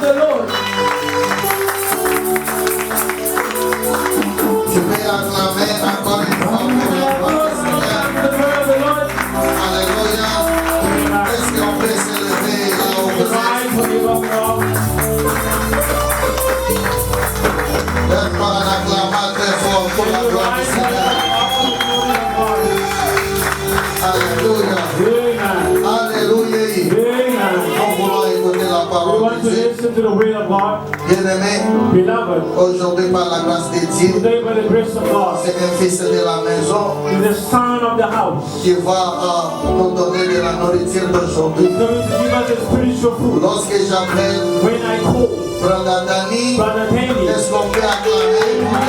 the Lord. Tu peux acclamer encore une fois pour la gloire du Seigneur. Alléluia. Est-ce qu'on peut s'élever là où vous êtes? Donne-moi un acclamation très fort pour la gloire du Seigneur. Alléluia. Alléluia. Nous voulons écouter la parole de Dieu. Bien-aimé, aujourd'hui par la grâce de Dieu, c'est un fils de la maison qui va nous donner de la nourriture d'aujourd'hui. Lorsque j'appelle Brother Dani, est-ce qu'on peut acclamer pour la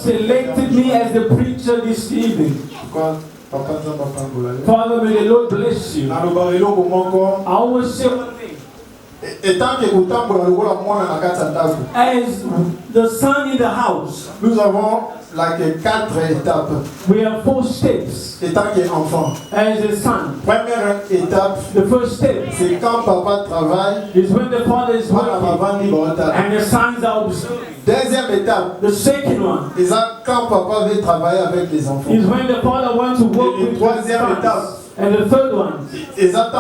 selected me as the preacher this evening. Father, may the Lord bless you. I always say one thing. As the son in the house, nous avons quatre étapes. We have 4 steps. Étape qui est enfant. As a son. Première étape, the first step, c'est quand papa travaille. Is when the father is working and the sons are observing. Deuxième étape, the second one, is quand papa veut travailler avec les enfants. Is when the father wants to work with troisième étape. And the third one is when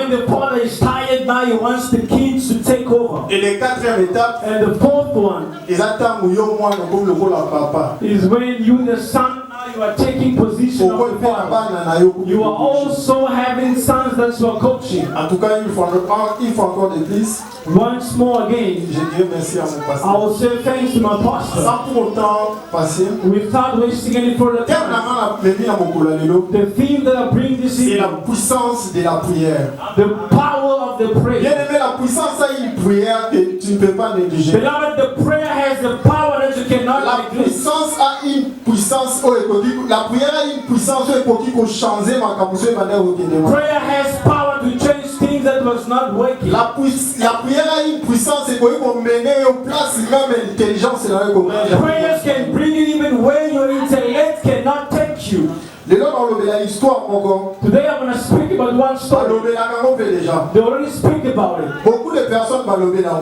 the father is tired now, he wants the kids to take over. Et la quatrième étape, and the fourth one is when you, the son, now you are taking position of the father. You are also having sons that you are coaching. En tout cas, il faut encore de plus. Once more again, je dis merci à mon pasteur. I will say thanks to my pastor. Sans pour autant passer. Without wasting any further time. The theme that I bring this evening. C'est la puissance de la prière. The power of the prayer. Bien aimé, la puissance a une prière que tu ne peux pas négliger. Beloved, the prayer has the power that you cannot neglect. La puissance a une puissance. La prière a une puissance pour changer ma capacité de prayer has power to change things that was not working. La prière a une puissance pour mener en place même l'intelligence. Prayers can bring you even where your intellect cannot take you. Today I'm going to speak about one story. They already speak about it.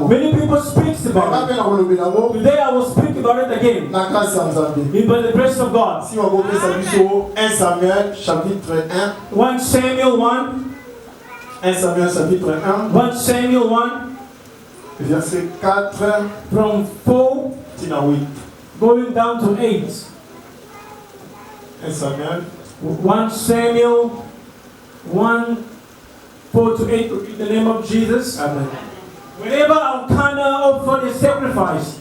Many people speak about it. Today I will speak about it again. By the grace of God. 1 Samuel 1. 1 Samuel chapitre 1. 1 Samuel 1. Verset 4. From 4 going down to 8. 1 Samuel 1 4 to 8. In the name of Jesus. Amen. Whenever Elkanah offered a sacrifice,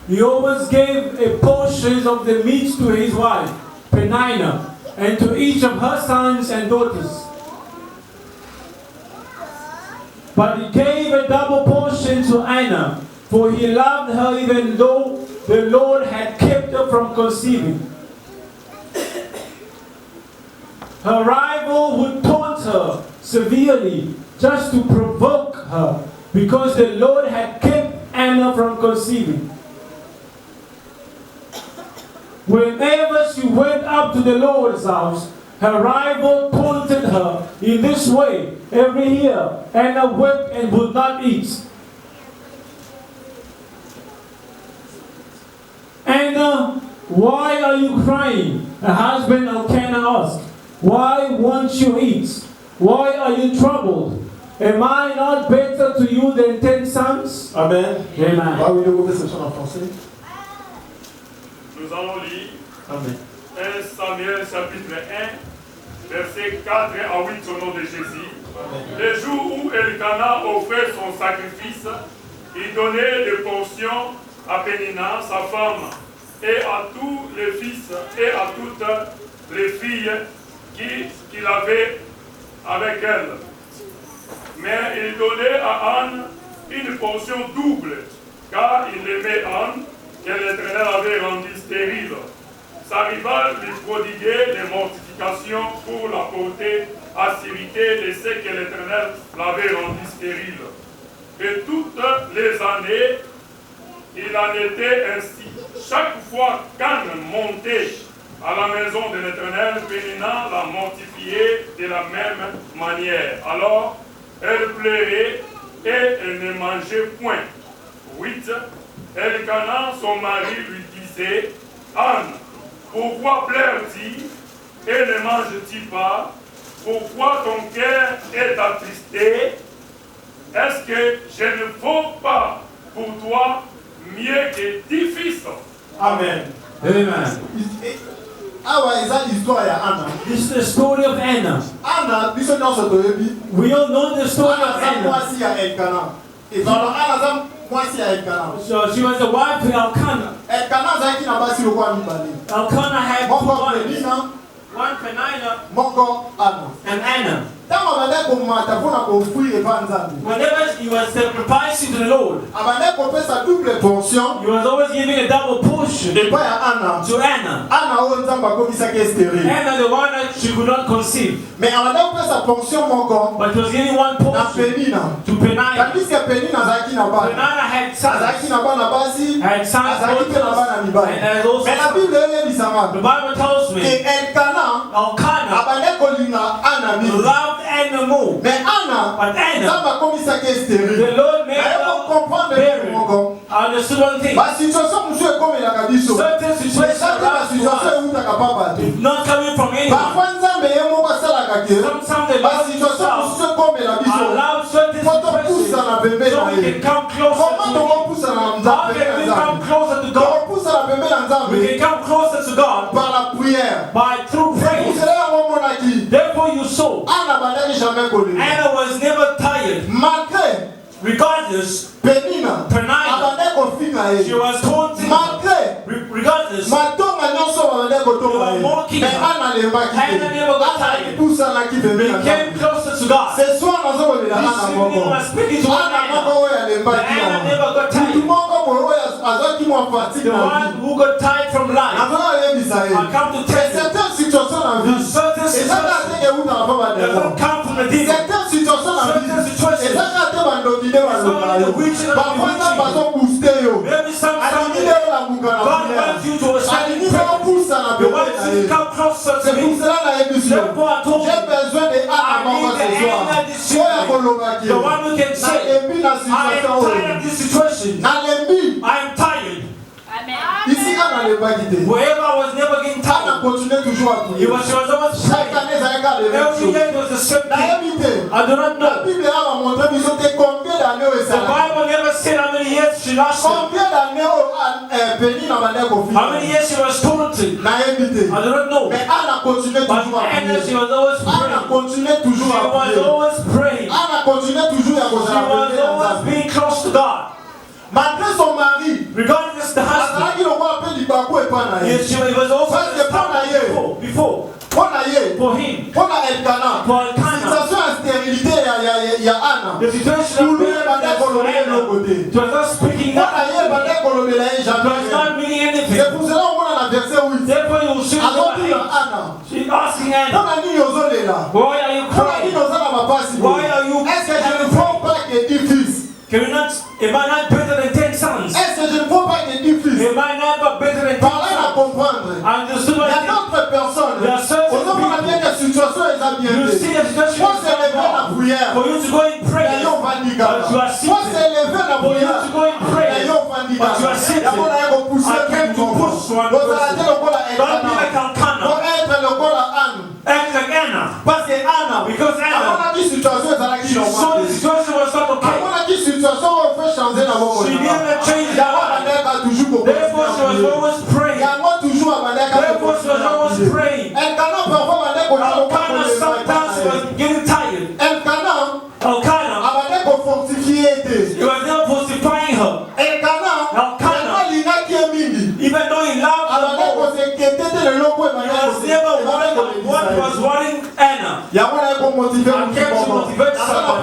he always gave a portion of the meat to his wife, Peninnah, and to each of her sons and daughters. But he gave a double portion to Anna, for he loved her even though the Lord had kept her from conceiving. Her rival would taunt her severely just to provoke her, because the Lord had kept Anna from conceiving. Whenever she went up to the Lord's house, her rival taunted her in this way every year. Anna wept and would not eat. Anna, why are you crying? Her husband Elkanah asked. Why won't you eat? Why are you troubled? Am I not better to you than 10 sons? Amen. Amen. Nous allons lire Amen. 1 Samuel chapitre 1, versets 4 à 8 au nom de Jésus. Le jour où Elkanah offrait son sacrifice, il donnait des portions à Peninnah, sa femme, et à tous les fils et à toutes les filles qu'il avait avec elle. Mais il donnait à Anne une portion double, car il aimait Anne, que l'Éternel avait rendue stérile. Sa rivale lui prodiguait les mortifications pour la porter à s'irriter de ce que l'Éternel l'avait rendue stérile. Et toutes les années, il en était ainsi. Chaque fois qu'Anne montait à la maison de l'Éternel, Pénina la mortifiait de la même manière. Alors, elle pleurait et elle ne mangeait point. 8. Elkana, son mari, lui disait, Anne, pourquoi pleures-tu et ne manges-tu pas? Pourquoi ton cœur est attristé? Est-ce que je ne vaux pas pour toi mieux que 10 fils? Amen. Amen. This is the story of Anna. We all know the story of Anna. So she was the wife of Elkanah. Elkanah had 2 wives. One Peninnah and Anna. Whenever he was sacrificing to the Lord, he was always giving a double portion to Anna. Anna, the one that she could not conceive. But he was giving one portion to Peninnah. Peninnah had sons, and had also sons. The Bible tells me Elkanah loved Anna more. But Anna, the Lord made her barren. Understood one thing. Certain situations not coming from anyone. Sometimes the Lord himself allows certain situations so we can come closer to him. How can we come closer to God? We can come closer to God by through praise. Therefore you saw Anna was never tired. Regardless, Peninnah, she was taunting her. Regardless, they were mocking her. Anna never got tired. They came closer to God. This evening was speaking to Anna. But Anna never got tired. The one who got tired from life. I come to tell you, certain situations that come from the demon. Certain situations maybe sometimes God wants you to ascend in prayer. He wants you to come closer to me. Therefore I told you, I need the end this evening. The one who can say, I am tired of this situation. I am tired. Wherever I was never getting tired. She was always praying. Every day was the same thing. I do not know. The Bible never said how many years she lasted. How many years she was tormented. I do not know. But Anna, she was always praying. She was always praying. She was always being close to God. Regardless the husband, yes, she was also before. For him, for Elkanah, the situation of barrenness for Anna, it was not speaking nothing. It was not meaning anything. Therefore you should know she's asking Anna, why are you crying? Why are you can you not, am I not better than 10 sons? Am I not better than 10 sons? Understood what I think? There are certain people, you see the situation for you to go in prayer, but you are seated. For you to go in prayer, but you are seated. I came to push one person. Don't be like Elkanah. Act like Anna. Because Anna, she saw the situation was not okay. She didn't change her life. Therefore she was always praying. Therefore she was always praying. Elkanah sometimes was getting tired. Elkanah, he was never fortifying her. Elkanah, even though he loved her more, he was never was wanting Anna. I came to motivate somebody.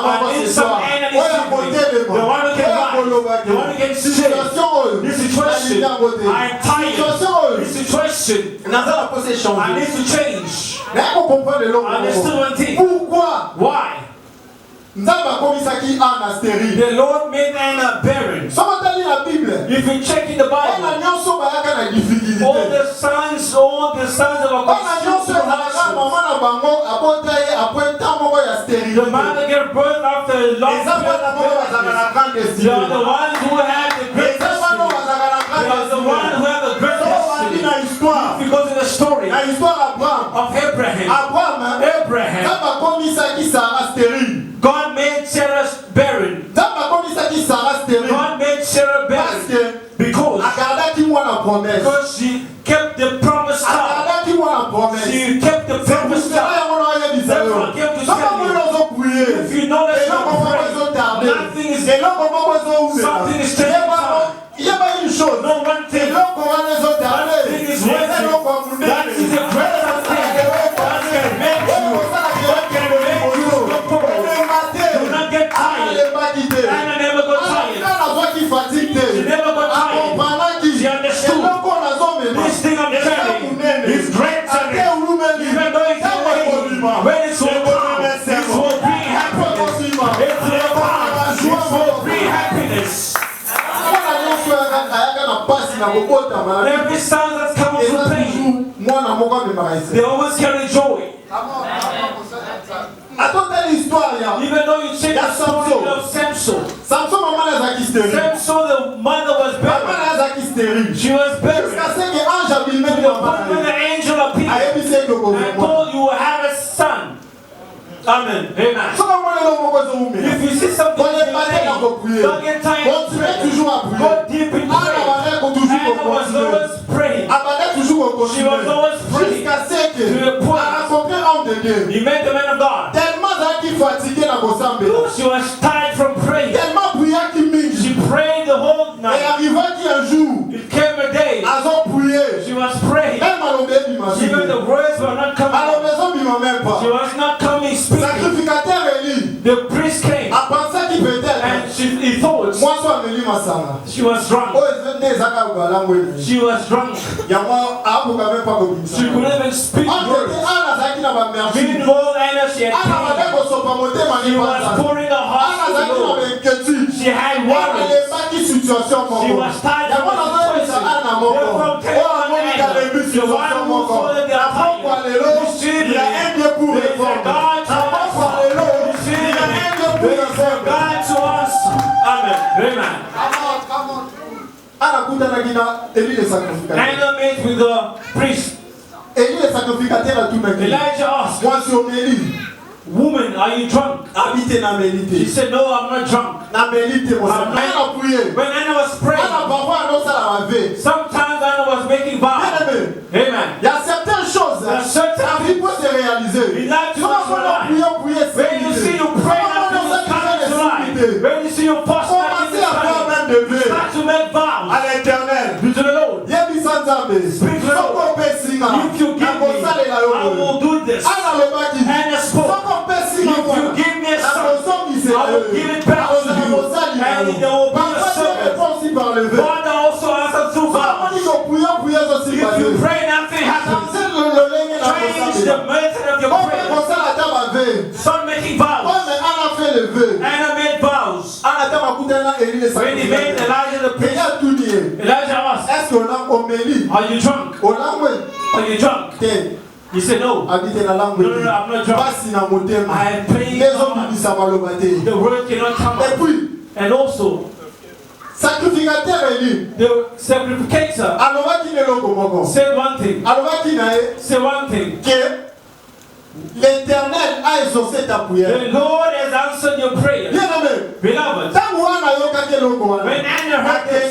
And in some Anna is the one who can lie, the one who can say, this situation, I am tired. This situation, I need to change. And there's still one thing. Why? The Lord made Anna barren. If you check in the Bible, all the sons of a the mother gave birth after a long period. They are the ones who had the great destiny. They are the ones who have the great destiny. Because of the story of Abraham. God made Sarah barren. God made Sarah barren because she kept the promised child. She kept the promised child. Therefore, I came to tell you, if you know that you pray, nothing is something is taking time. No one thing. Nothing is waiting. That is the greatest thing. That can make you. That can make you. Do not get tired. Anna never got tired. She never got tired. She understood. This thing I'm carrying is great to me. Even though it's away, when it's all gone, it will bring happiness. It will bring happiness. Every son that's coming from pain, they always carry joy. Even though you check the story of Samson, the mother was barren. She was barren. When the angel appeared and told you will have a son. Amen. Amen. If you see something in pain, don't get tired. Go deep in prayer. Anna was always praying. She was always praying to the point he met the man of God. She was tired from praying. She prayed the whole night. It came a day. She was praying. Even the words were not coming. She was not coming speaking. The priest came. And he thought she was drunk. She was drunk. She couldn't even speak words. Meanwhile, Anna, she had pain. She was pouring her heart to the Lord. She had worries. She was tired of the situation. Therefore, tell Anna, the one who told her they are tired. Receive me. There is a God to us. Receive me. There is a God to us. Amen. Amen. Anna met with the priest. Elijah asked, woman, are you drunk? She said, no, I'm not drunk. When Anna was praying, sometimes Anna was making vows. Amen. There are certain people in life to realize. When you see you pray, nothing is coming to life. When you see you fast, nothing is coming. You start to make vows to the Lord. Speak to the Lord. If you give me, I will do this. Anna spoke. If you give me a son, I will give it back to you. And there will be a servant. God also answers through vows. If you pray, nothing happens. Change the method of your prayer. Start making vows. Anna made vows. When he made Elijah the priest, Elijah asked, are you drunk? Are you drunk? He said, no. No, I'm not drunk. I am praying. The word cannot come out. And also, the sacrificator said one thing. Said one thing. L'Éternel a exaucé ta prière. The Lord has answered your prayer. Bien-aimé, Beloved, when Anna heard this,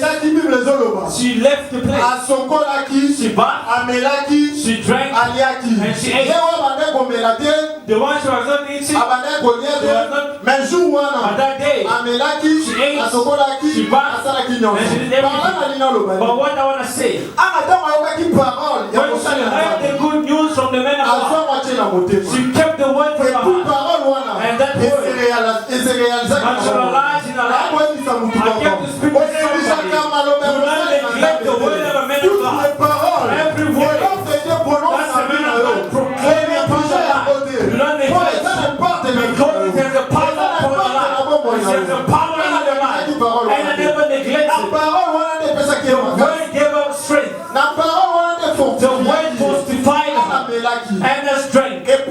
she left the place. She bought, she drank, and she ate. The one she was not eating, on that day, she ate, she bought, and she did everything. But what I want to say, when she heard the good news from the men of God, she kept the word from her heart, and that word materialized in her life. I kept to speak to somebody. Do not neglect the word of a man of God. Every word that's a man of God proclaiming upon your life. Do not neglect it, because it has a power upon your life. It has a power in your life, and I never neglect it. The word gave up strength. The word justified her, and the strength, and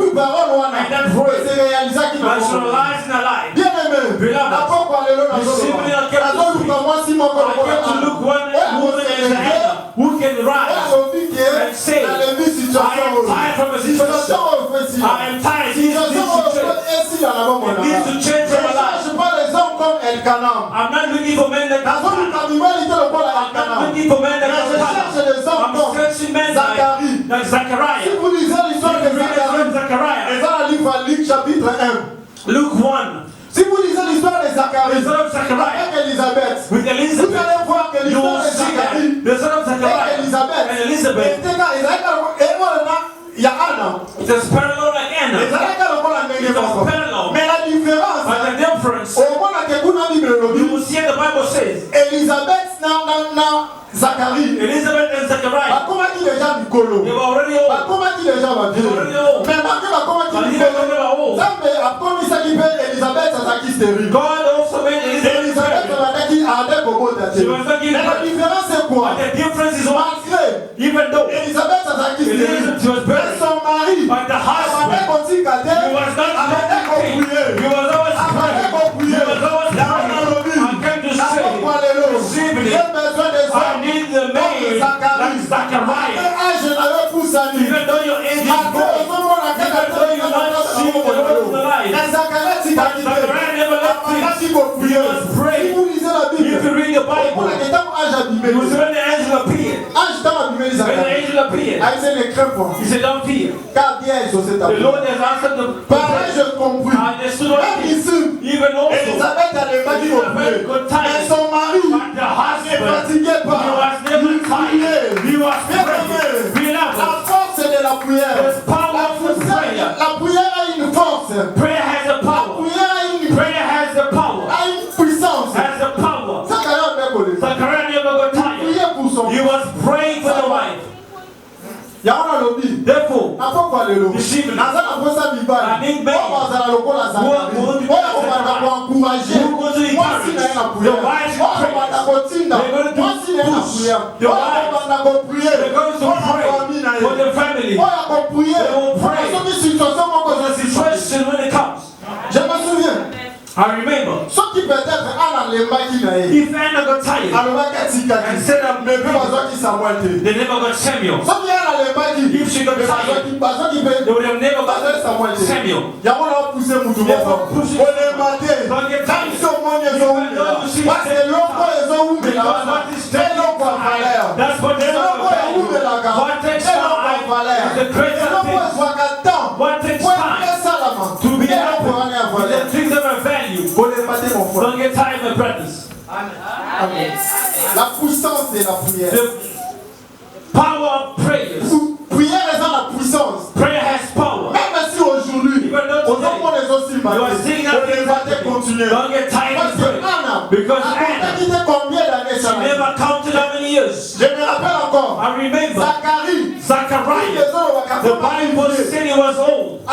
that word materialized in her life. Beloved, you simply not get to look one woman as a head who can rise and say, I am tired from a situation. I am tired. It needs to change from my life. I'm not looking for men that can stand. I'm not looking for men that can stand. I'm searching men like Zachariah. Luke 1. Si vous lisez l'histoire de Zacharie avec Élisabeth, with Elizabeth, vous allez voir que l'histoire de Zacharie avec Élisabeth, il y a Anna. It's parallel like Anna. Mais la différence, au moment où you will see the Bible says, Élisabeth n'a Zacharie. Elizabeth and Zachariah, Comment il est déjà Nicolo? they were already old. Comment il est déjà ma vie? Mais comment il est Nicolo? Ça fait après ça qui fait Élisabeth ça qui stérile. God also made Elizabeth qui a des bobos she was not giving mais la différence c'est quoi? the difference is what? Malgré Even though Élisabeth ça qui stérile. she was buried, Son mari, but the husband, he was not praying. He was always praying. He was always praying. I came to say, receive it. I need the man like Zachariah. Even though your age is great, even though you're not seeing the Lord of the light, Zachariah never left it. He was praying. If you read the Bible, it was when the angel appeared. When the angel appeared, he said, don't fear. The Lord has answered the prayer. I understood what it is. Even also, Elizabeth had good time. But the husband, he was never tired. He was praying. There's power for prayer. Prayer has a power. Prayer has the power. Has the power. Zachariah never got tired. He was praying for the wife. Therefore, this evening, I need men who are going to encourage the wives to pray. They're going to push the wives. They're going to pray for the family. They will pray for the situation when it comes. I remember. If Anna got tired and said, they never got Samuel. If she got tired, they would have never got Samuel. Therefore, push it. Don't get tired. Even though you see because what is taking time, that's what they don't value. What takes time is the greater things. What takes time to be happy is the things that are value. Don't get tired, my brothers. Amen. La puissance de la prière. The power of prayers. Prière est dans la puissance. Prayer has power. Même si aujourd'hui, you are seeing that don't get tired of praying. Because Anna, she never counted how many years. I remember Zachariah. The Bible said he was old. He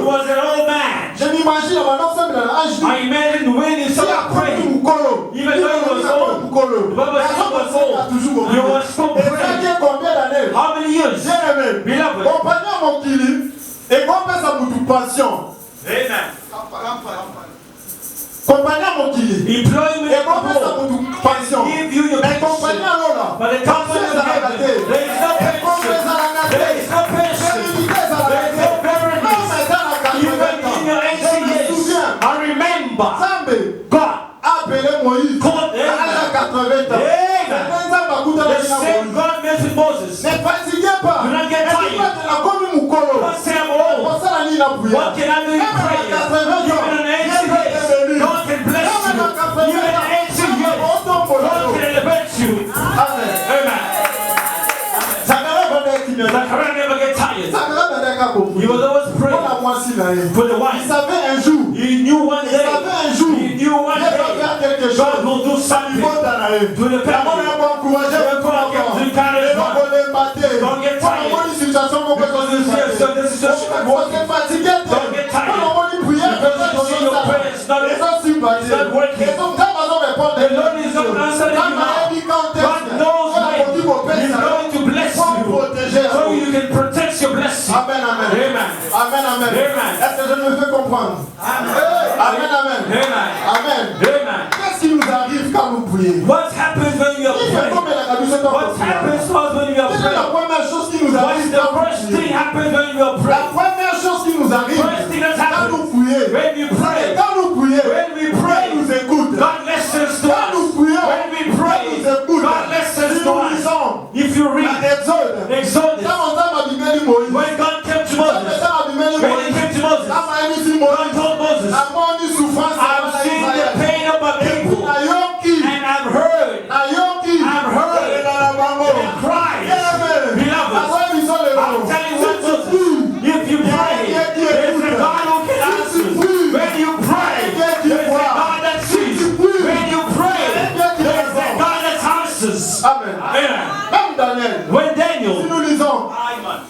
was an old man. I imagine when he started praying, even though he was old, the Bible said he was old. He was still praying. How many years? Beloved. Amen. Employment give you your pension. But the company of heaven, there is no pension. There is no pension. There is no remember God appelé Moïse called à 80 ans. the same God met with Moses. Ne fatiguez pas. Do not get tired. Don't say I'm old. What can I do in prayer? Even an ancient days, God can bless you. Even an ancient years, God can elevate you. Amen. Zachariah never get tired. He was always praying for the wife. He knew one day. He knew one day God will do something to the family. Don't get tired. Because this is just don't get tired. Because you see your prayers not working. The Lord is not answering you now. God knows when He's going to bless you, so you can protect your blessing. Amen, amen. Amen. Amen, amen. Amen. Est-ce que je me fais comprendre? Amen. Amen, amen. Amen. Amen. Amen. Qu'est-ce qui nous arrive quand nous prions? What happens when you are praying? What happens to us when we are C'est la praying? première chose qui nous What arrive is the first thing happens when you are La praying? première chose qui nous arrive First thing that quand happens nous prions, when we pray. quand nous prions, When we Dieu pray, nous écoute. God listens to Quand us. nous prions, When we pray, Dieu nous écoute. God listens Si to nous us. lisons If you read Exode, Exodus, quand on t'a Bible Moïse, when God came to quand on Moses, t'a Bible when he Moïse, came to Moses, quand on dit God Moïse, told Moses, la mort ni souffrance, I've seen the pain of my people, and I've heard them cry. Beloved, I'm telling you what, Moses, if you pray, there's a God who can answer. When you pray, there's a God that sees. When you pray, there's a God that answers. Amen. Amen. Même Daniel, When si Daniel, nous lisons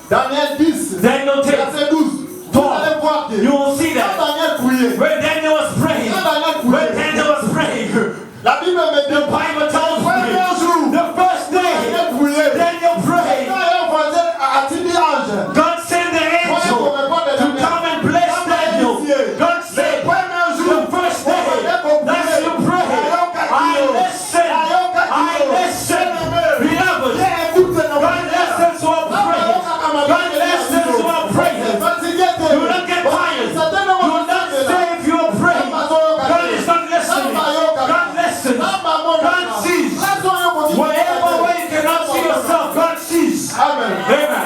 Daniel 10, Daniel 10, verset 12, vous allez voir que you will see quand that Daniel priait, when Daniel was praying, la Bible me dit, the Bible tells me, premier jour, the first day Daniel priait, Daniel prayed, quand il envoyé à Tidi Ange, God sent the angel to come and bless Daniel. God said, the first day that you pray, I listen. Beloved, God listens to our prayers. God listens to our prayers. Do not get tired. Do not stay if you are praying. God is not listening. God listens. God sees. Whatever way you cannot see yourself, God sees. Amen. Amen.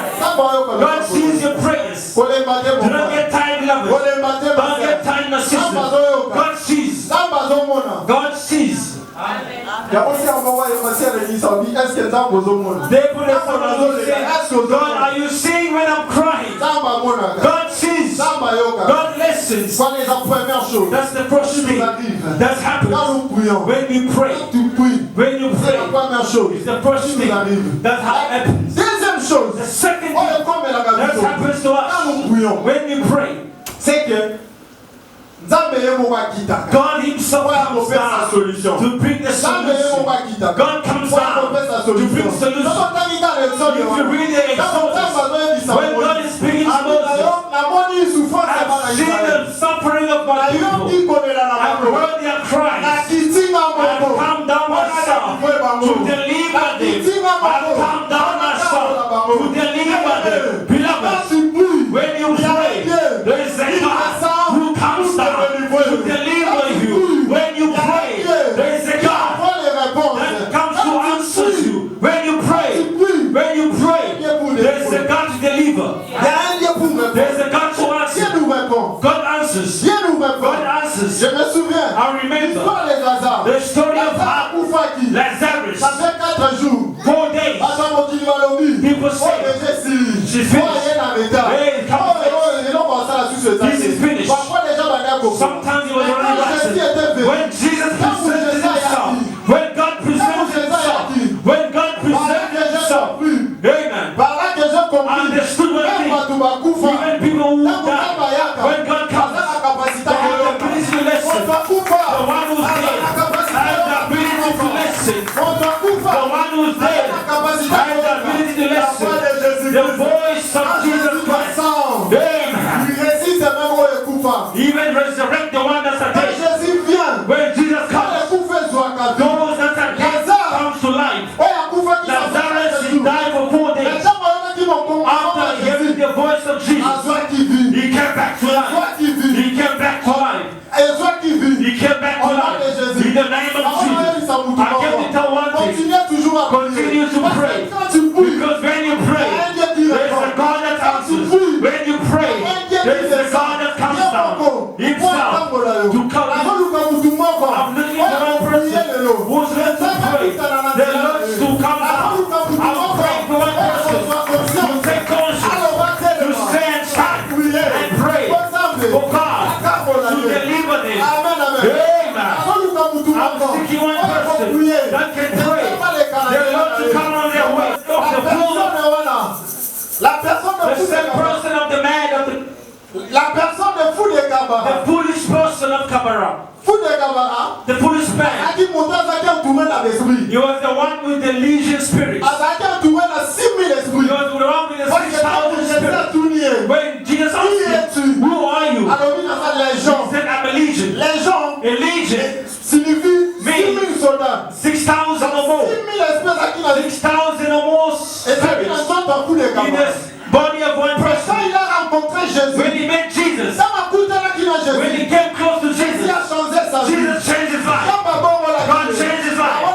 God sees your prayers. Do not get tired, beloved. Don't get tired, my sister. God sees. God sees. Therefore, God, are you seeing when I'm crying? God sees. God listens. That's the first thing that happens when we pray. When you pray, it's the first thing that happens. The second thing that happens to us when we pray, c'est que God Himself comes down to bring the solution. God comes down to bring solution. If you read the Exodus, when God is speaking to Moses, I've seen the suffering of my people. I've heard their cries. I've come down myself to deliver them. I've come down myself to deliver them. Beloved, when you pray, there is a God who comes down to deliver you. When you pray, there is a God that comes to answer you. When you pray, there is a God to deliver. There is a God to answer. God answers. God answers. Je me souviens, I remember the story of Lazarus. 4 days. People say, she's finished. Hey, come this is finished. Sometimes he was already rested. When Jesus presented himself, when God presented himself, amen, I understood one thing. Even people who die, when God comes, they have the ability to listen. The one who's dead has the ability to listen. The one who's dead has the ability to listen. The voice of Jesus Christ, amen, even resurrect the one that's dead. When Jesus comes, those that are dead come to life. Lazarus, he died for 4 days. After hearing the voice of Jesus, he came back to life. He came back to life. He The foolish person of Kabara. The foolish man. He was the one with the legion spirits. He was the one with the 6,000 spirits. When Jesus asked him, who are you? He said, I'm a legion. A legion means 6,000 or more. 6,000 or more spirits in the body of one person. When he met Jesus, when he came close to Jesus, Jesus changed his life. God changed his life.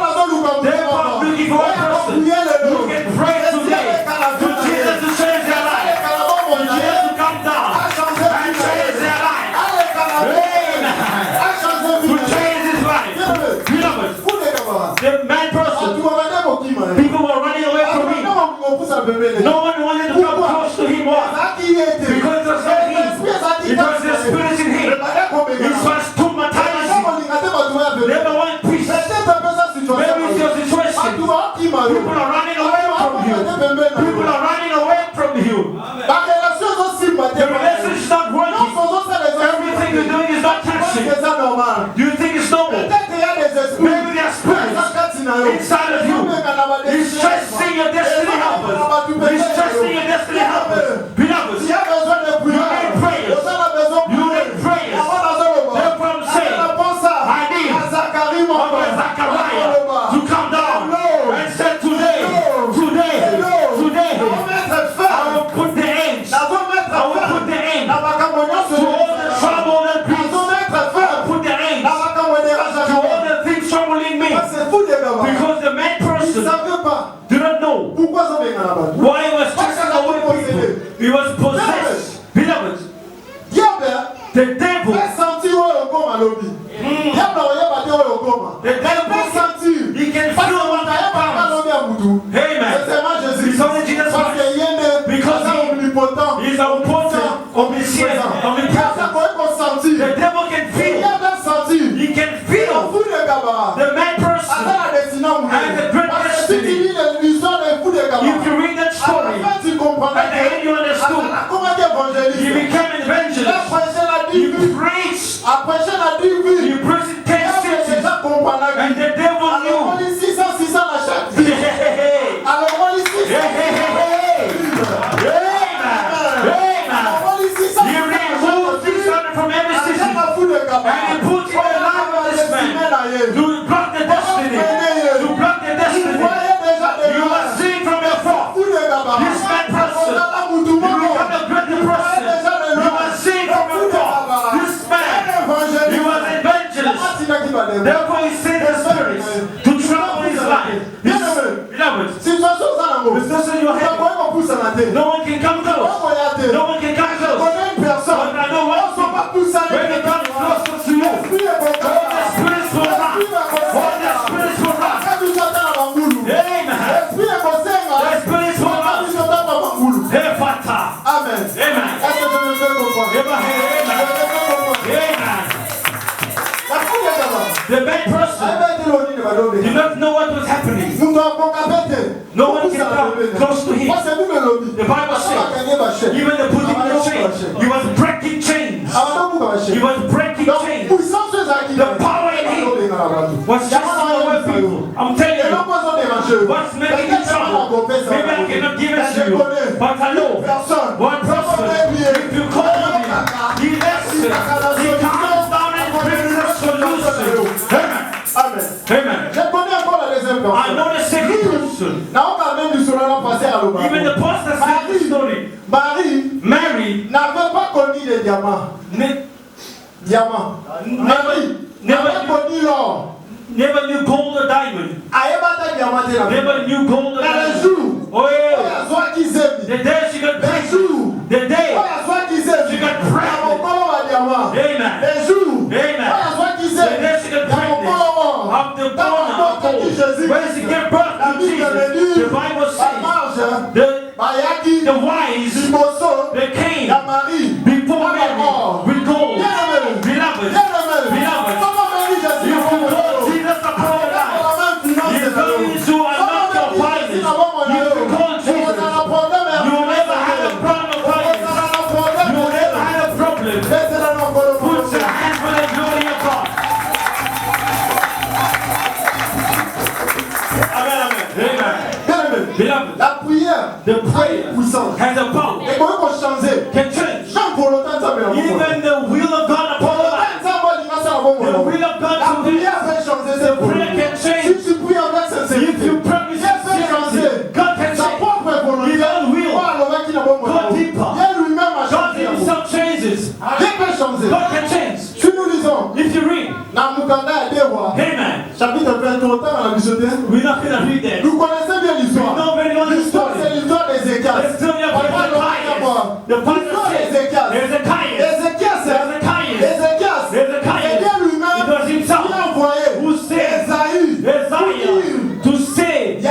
Therefore, I'm looking for one person who can pray today to Jesus to change their life. For Jesus to come down and change their life. Amen. To change his life. Beloved, the man person, people were running away from him. No one wanted to come close to him. Why? Because it was not him. It was the spirit in him. It was stigmatizing. Never one peace. Maybe it's your situation. People are running away from you. People are running away from you. The relationship is not working. Everything you're doing is not touching. You think it's normal. Maybe there are spirits inside of you. He's stressing your destiny helpers. He's stressing your destiny helpers. Beloved, you need prayers. You need prayers. Therefore I'm saying, I need Zachariah to come down and say today, I will put the end. I will put the end to all the trouble and peace. I will put the end to all the things troubling me. Because the main person do not know why he was chasing away people. He was possessed. Beloved, the devil, he can feel what happens. Amen. It's only Jesus Christ. Because he's omnipotent, omniscient, omnipresent. The devil can feel. He can feel the man person has a great destiny. If you read that story, at the end you understood. He became an evangelist. He preached. He preached in 10 cities. And the devil knew. He removed 600 from every city. And he put in the life of this man to block the destiny. To block the destiny. You must see from your fall. This man person, you become a great person. You must see from your fall. This man, he was an evangelist. Therefore he sent the spirits to trouble his life. Beloved, this is your head. No one can come close. No one can come close. But I know one thing. When they come closer to you, all the spirits will run. All the spirits will run. Amen. The spirits will run. Hey, Father. Amen. Amen. The bad person did not know what was happening. No one can come close to him. The Bible says, even the putting in the chain, he was breaking chains. He was breaking chains. The power in him was chasing away people. I'm telling you, what's making you trouble? Maybe I cannot give it to you, but I know one person, if you call him, he listens, he comes down and brings a solution. Amen. Amen. I know the second person. Even the pastor said the story. Mary n'avait pas connu les diamants. Never knew gold or diamond. Never knew gold or diamond. Oh yeah. The day she got pregnant. The day she got pregnant. Amen. Amen. The day she got pregnant. Of the born of gold. When she gave birth to Jesus, the Bible says the wise, they came before Mary with gold. Beloved. You can call Jesus upon your life. He's going to unlock your finances. You can call Jesus. You will never have a problem of finance. You will never have a problem. Even the will of God upon your life. The will of God to be. The prayer can change. If you promise God can change. His own will. Go deeper. God himself changes. God can change. If you read, amen. Chapitre 23, on a visité. We're not going to read that. Nous connaissons bien l'histoire. We know very well the L'histoire, story. c'est l'histoire d'Ézéchias. The story of The Hezekiah. Ézéchias. C'est bien lui-même It was himself qui a envoyé who said, Esaïe to say Il y a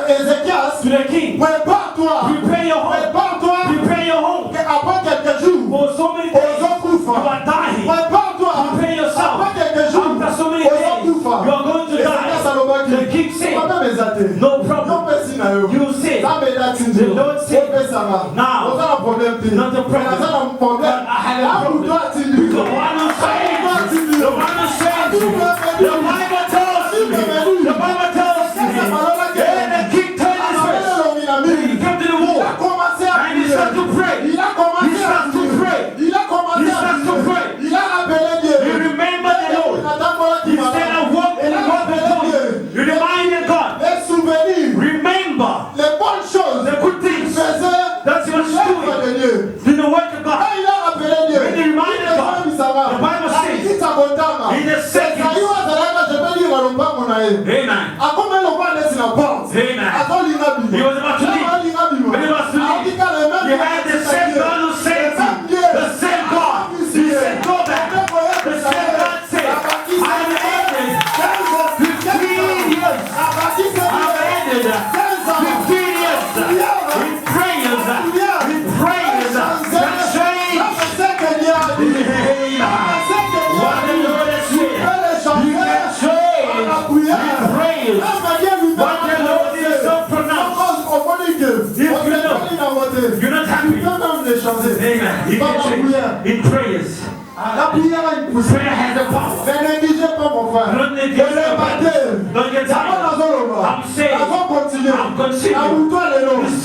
Ézéchias, to the king, prépare-toi, prepare your home, prépare-toi, prepare your home. après quelques jours, For so many aux days, autres you are dying. prépare-toi, Prepare yourself. après quelques jours, After so many aux days, autres you are going to die. The king said, no problem. You say, the Lord said, now, not the problem. But I have a problem. Because the one who says, the Bible tells me, and the king turned his face, he came to the wall, and he started to pray. He starts to pray. He remembered the Lord. Instead of what the Lord had told you, you reminded God. Remember the good things that you were doing in the work of God. When you reminded God, the Bible says, in the second, amen. Amen. He was about to leave. When he was to leave, he had the same God who saved him. The same God. He said, go back. The same God said, I've ended 15 years. I've ended 15 years in prayers. In prayers. The change. What the Lord has said. You can change in prayers. What the Lord is so pronounced. If you're not happy, amen. You can change in prayers. Prayer has the power. Don't negate the power. Don't get tired. I'm saying, I'm continuing. This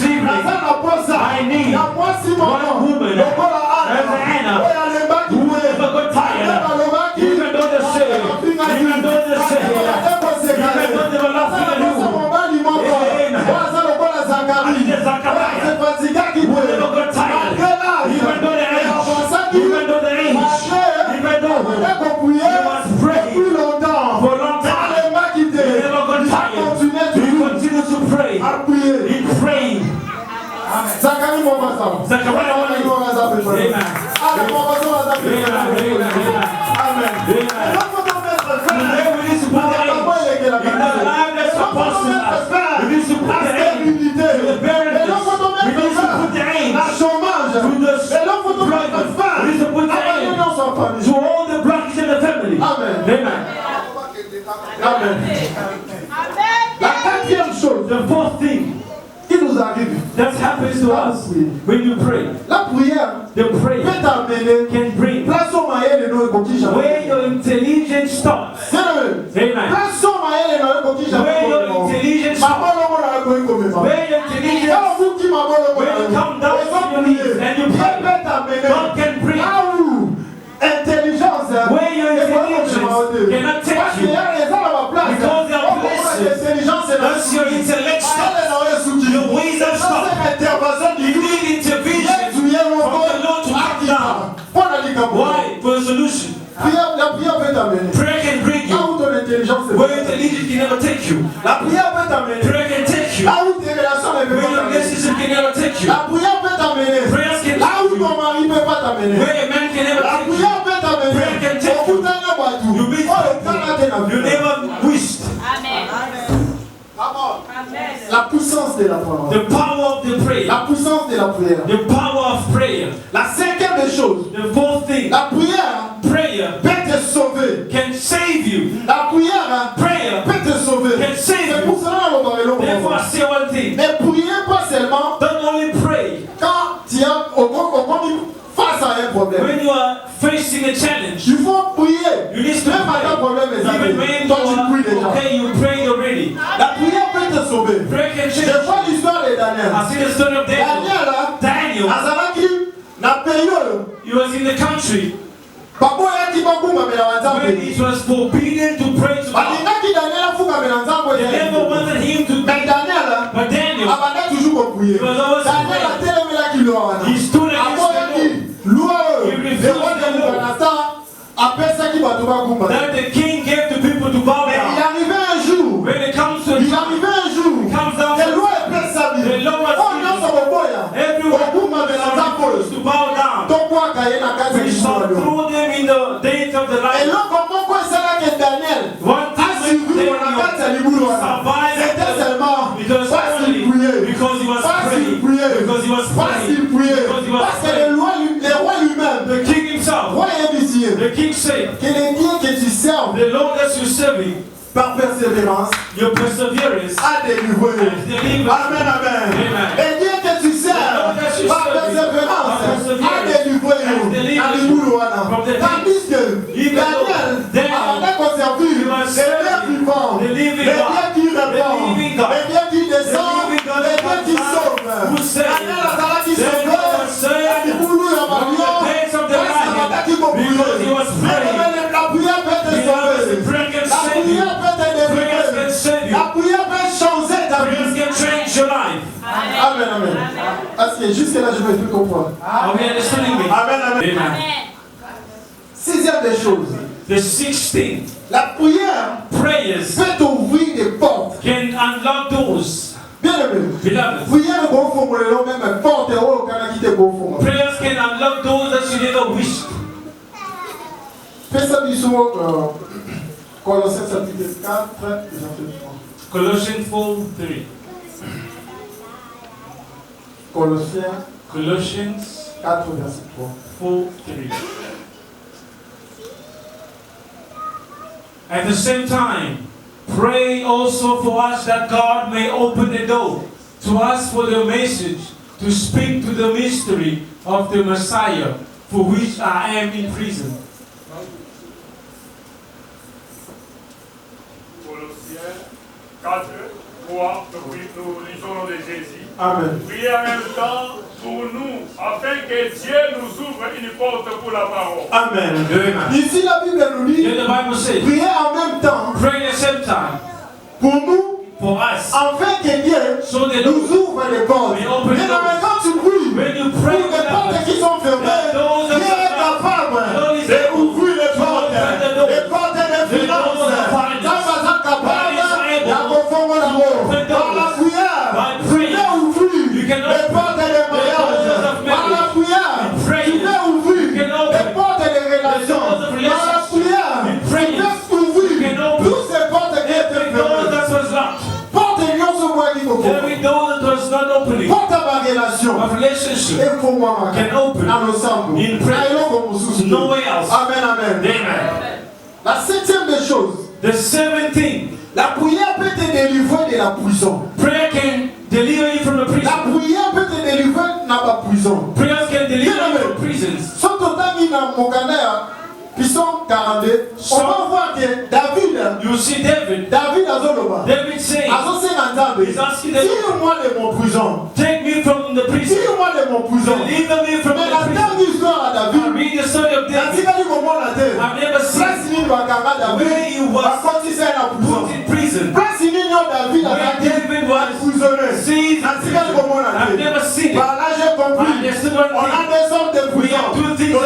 evening, I need one woman as Anna who will never get tired. Even though they say, even though they say, even though they were laughing at you. Zachariah will never get tired. Even though they age, even though they age, even though he was praying for a long time, he never got tired. He continued to pray. He prayed. Zachariah was Amen. Today we need to put the age in the life that's supposed to last. We need to put the age to the barrenness. We need to put the age to the employment. We need to put the age to all the blocks in the family. Amen. Amen. La quatrième chose, the fourth thing qui nous arrive, that happens to us when you pray. La prière The prayer peut t'amener can bring place au moyen de nos coquilles. where your intelligence starts. Amen. Place au moyen de nos coquilles. Where your intelligence starts. Where your intelligence, when you come down on your knees and you pray, God can bring intelligence. Where your intelligence cannot take you. Because there are places that's your intellect stops. Your wisdom stops. You need intervention from the Lord to come down. Why? For a solution. Prayer can bring you where your intelligence can never take you. Prayer can take you where your relationship can never take you. Prayers can take you where a man can never take you. Prayer can take you. You meet you never wished. Amen. La puissance de la parole. The power of the prayer. La puissance de la prière. The power of prayer. La cinquième des choses. The fourth thing. La prière Prayer peut te sauver. can save you. La prière Prayer peut te sauver. can save C'est you. pour cela qu'on va Therefore, I say one thing. Mais priez pas seulement Don't only pray quand tu es face à un problème. when you are facing a challenge. Il faut prier. You need to Même à un problème, mes pray. amis. Even when you Toi, tu pries déjà. are okay, you prayed already. La prière peut te sauver. Prayer can change. Je vois l'histoire de Daniel. I see the story of Daniel. Daniel, Daniel, Azaraki, na période, you was in the country when it was forbidden to pray to God. They never wanted him to pray. But Daniel, he was always praying. He stood against the Lord. He refused the Lord. That the king gave to people to bow down. When it comes to it comes down to the Lord everyone to bow down. We shall throw them in the days of the light. One time Daniel survived because he was praying. Because he was praying. The king himself. The king said, the Lord that you serving, par persévérance, your perseverance a délivré. Amen, amen. Et Dieu que tu sers par persévérance a délivré. Tandis que Daniel a conservé les liens vivants, les liens qui répondent, les liens qui descendent, les liens qui sauvent. Daniel a qui sauve. Il voulait en marion. La prière peut te sauver. La prière peut te délivrer. La prière peut changer ta vie. Amen, amen. Parce que jusque là, je ne vais plus comprendre. Amen, amen. Sixième des choses. The sixth thing. La prière peut ouvrir des portes. Can unlock doors. Bien aimé. Beloved. Prière est bon pour le même porte et au Canada qui est bon pour. Prayers can unlock doors that you never wished. Fais ça du soir. Colossiens chapitre 4, verset 3. Colossians 4:3. Colossians 4, verset 3. 4:3. At the same time, pray also for us that God may open the door to us for the message to speak to the mystery of the Messiah, for which I am in prison. Colossiens 4, 3, nous lisons le nom de Jésus. Amen. Priez en même temps pour nous, afin que Dieu nous ouvre une porte pour la parole. Amen. Ici la Bible nous dit, priez en même temps, pray at the same time, pour nous, for us, afin que Dieu nous ouvre les portes. Et quand tu pries, pour les portes qui sont fermées, Dieu est capable d'ouvrir les portes des finances. Par la prière, tu peux ouvrir les portes des mariages. Par la prière, tu peux ouvrir les portes des relations. Par la prière, tu peux ouvrir toutes ces portes qui étaient fermées. Porte de l'union sur moi qui faut. Porte à ma relation. Et pour moi, ensemble. Nowhere else. Amen, amen. La septième des choses. The seventh thing. La prière peut te délivrer de la prison. Prayer can deliver you from the prison. La prière peut te délivrer de la prison. Prayers can deliver you from prisons. Sans total dans mon canard, qui sont 42. On va voir que David. You see David. David a Zoloba. David saying. He's asking David. Tire-moi de mon prison. Take me from the prison. Tire-moi de mon prison. Deliver me from the prison. Mais la dernière histoire à David. I read the story of David. I've never seen where he was put in prison. Where David was seized. I've never seen it. I understood one thing. We have two things in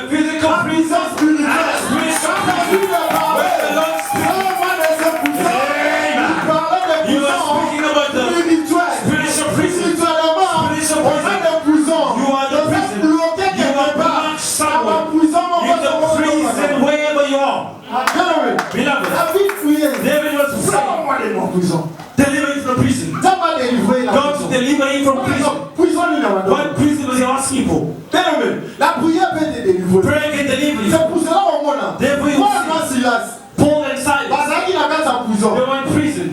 prison. We have a physical prison and a spiritual prison. Where the Lord speaks. You are speaking about the spiritual prison. Spiritual prison. You are the prison. You are blocked somewhere. In the prison wherever you are. Beloved, David was praying. Deliver him from prison. God to deliver him from prison. What prison was he asking for? La prière peut te délivrer. Prayer can deliver you. C'est pour cela au monde. Therefore, you see Paul and Silas. They were in prison.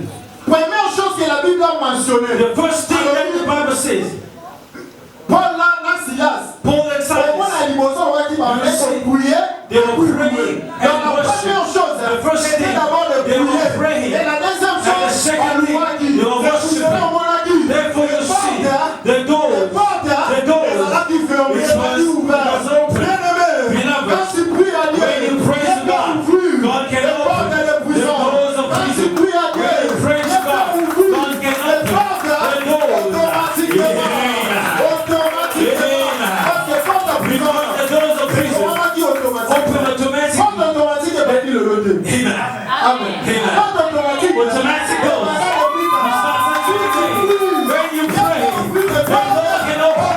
Première chose que la Bible a mentionné. The first thing that the Bible says. Paul and Silas. They were praying and worshiping. The first thing, they were praying. And the second thing, they were worshiping. Therefore you see, the doors It was open. Beloved, when you praise God, God can open the doors of prison. When you praise God, God can open the doors. Because the doors of prison open automatically. Amen. Automatic doors. When you pray, the door can open.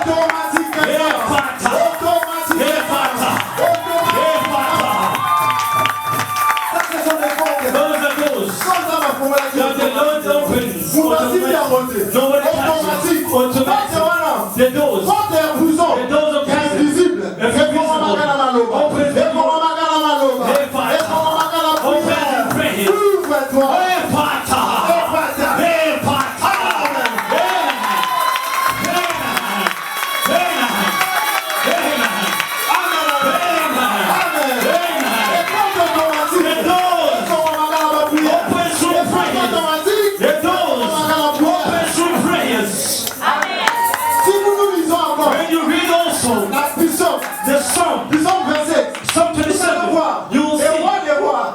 The doors of prison, Psalm 27, you will see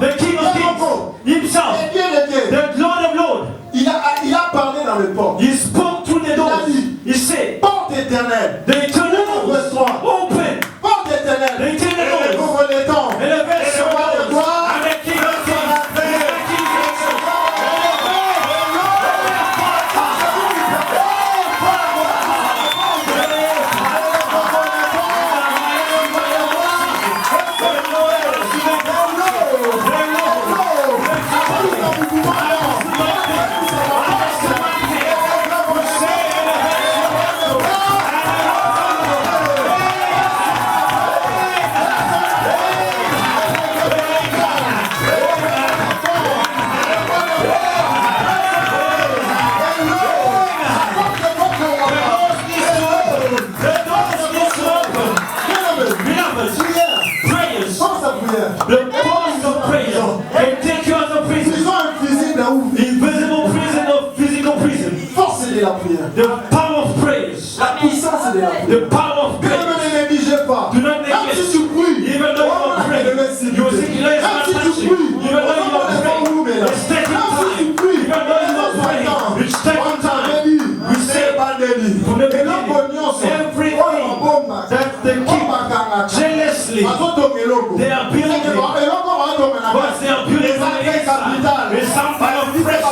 the King of Kings himself, the Lord of Lords. Il a parlé dans le port. He spoke through the doors. He said, porte éternelle, the eternal doors open. Porte éternelle, the eternal doors. Et le verset de gloire avec King of Kings. The post of praise can take you out of prison. Invisible prison of physical prison. Force de la prière. The power of praise. La puissance de la prière. The power of praise. Ne négligez pas. Do not neglect. Si tu pries, even though you are praying, you will see grace not touching. Even though you are praying, it's taking time. Even though you are praying, it's taking time. We say from the beginning, everything that the king jealously they are building it, but they are building from the inside with some kind of pressure.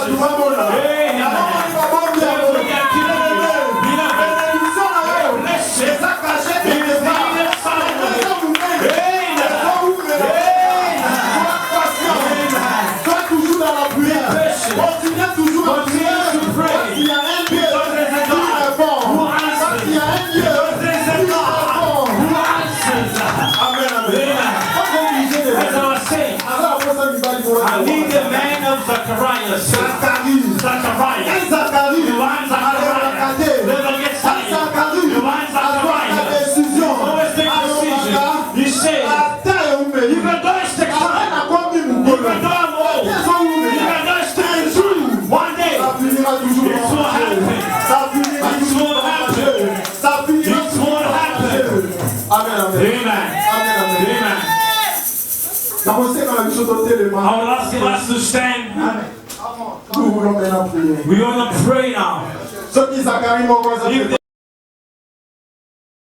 I need the man of Zacharias. Zacharias. Never get tired. The man Zacharias. Always take decisions. He said, even though it's the time, even though I'm old, even though it's the truth, one day it will happen. It will happen. It will happen. Amen. Amen. I will ask us to stand. We want to pray now.